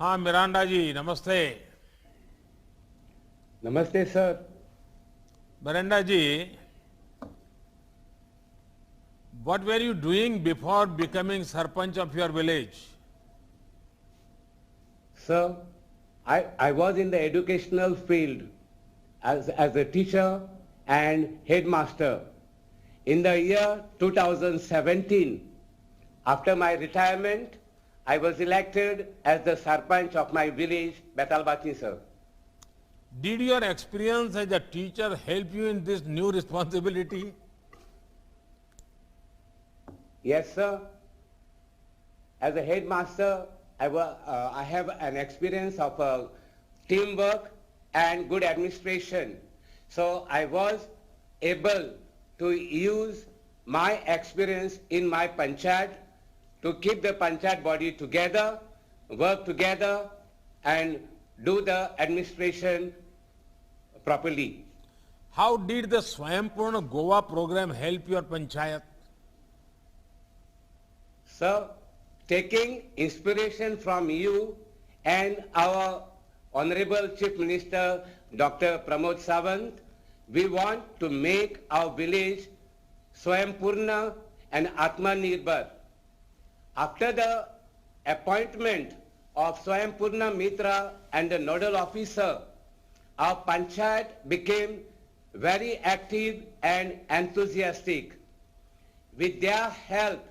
हाँ मिरांडा जी, नमस्ते। नमस्ते sir. Miranda ji, what were you doing before becoming sarpanch of your village? Sir, I was in the educational field as a teacher and headmaster. In the year 2017, after my retirement, I was elected as the Sarpanch of my village, Betalbati, sir. Did your experience as a teacher help you in this new responsibility? Yes, sir. As a headmaster, I have an experience of teamwork and good administration. So I was able to use my experience in my panchayat to keep the panchayat body together, work together, and do the administration properly. How did the Swayampurna Goa program help your panchayat? Sir, taking inspiration from you and our Honorable Chief Minister Dr. Pramod Sawant, we want to make our village Swayampurna and Atmanirbhar. After the appointment of Swayampurna Mitra and the nodal officer, our panchayat became very active and enthusiastic. With their help,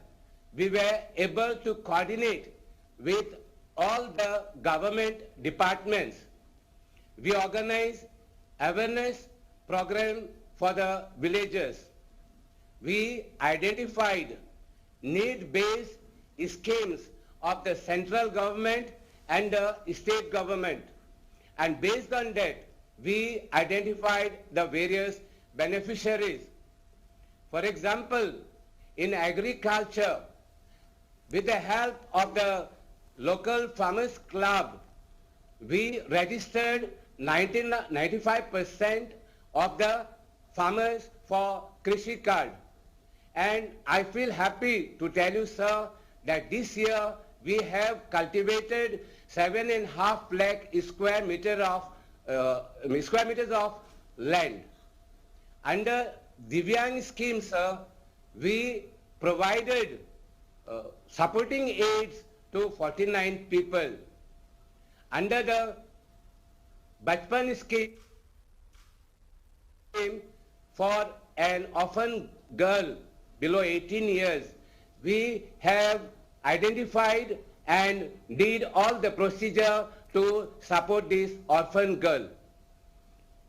we were able to coordinate with all the government departments. We organized awareness program for the villagers. We identified need-based schemes of the central government and the state government. And based on that, we identified the various beneficiaries. For example, in agriculture, with the help of the local farmers club, we registered 95% of the farmers for Krishi card. And I feel happy to tell you, sir, that this year we have cultivated 7.5 lakh square meters of land. Under Divyang scheme, sir, we provided supporting aids to 49 people. Under the Bachpan scheme for an orphan girl below 18 years, we have identified and did all the procedure to support this orphan girl.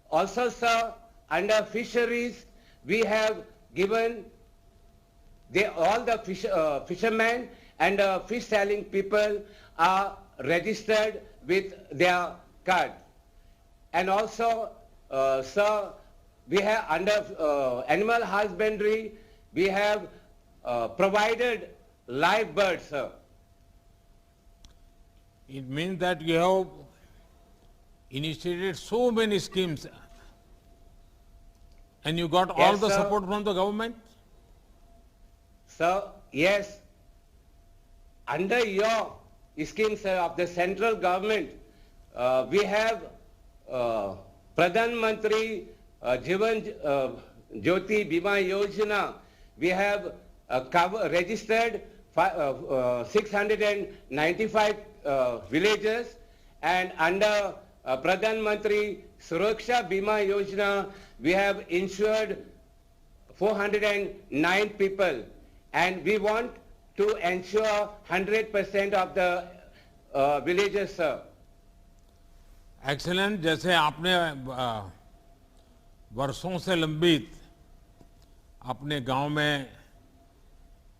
Also, sir, under fisheries, we have given all the fishermen and fish selling people are registered with their card. And also, sir, we have under animal husbandry, we have provided live birds, sir. It means that you have initiated so many schemes and you got all the sir. support from the government? Sir, yes. Under your scheme, sir, of the central government, we have Pradhan Mantri Jivan Jyoti Bima Yojana. We have registered 695 villages, and under Pradhan Mantri Suraksha Bima Yojana, we have insured 409 people, and we want to ensure 100% of the villages, sir. Excellent. जैसे आपने वर्षों से लंबित अपने गांव में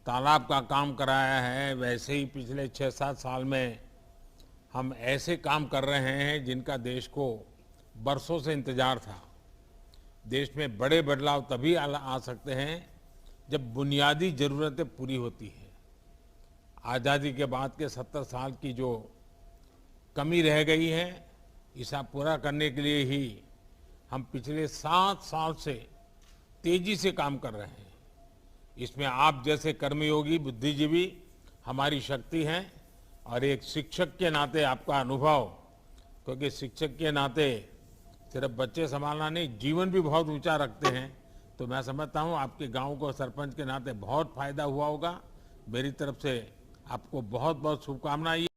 तालाब का काम कराया है, वैसे ही पिछले 6-7 साल में हम ऐसे काम कर रहे हैं जिनका देश को बरसों से इंतजार था। देश में बड़े बदलाव तभी आ सकते हैं जब बुनियादी जरूरतें पूरी होती हैं। आज़ादी के बाद के 70 साल की जो कमी रह गई है, इसे पूरा करने के लिए ही हम पिछले 7 साल से तेजी से काम कर रहे हैं। इसमें आप जैसे कर्मयोगी बुद्धिजीवी हमारी शक्ति हैं और एक शिक्षक के नाते आपका अनुभव, क्योंकि शिक्षक के नाते सिर्फ बच्चे संभालना नहीं, जीवन भी बहुत ऊंचा रखते हैं, तो मैं समझता हूं आपके गांव को सरपंच के नाते बहुत फायदा हुआ होगा। मेरी तरफ से आपको बहुत बहुत शुभकामनाएं।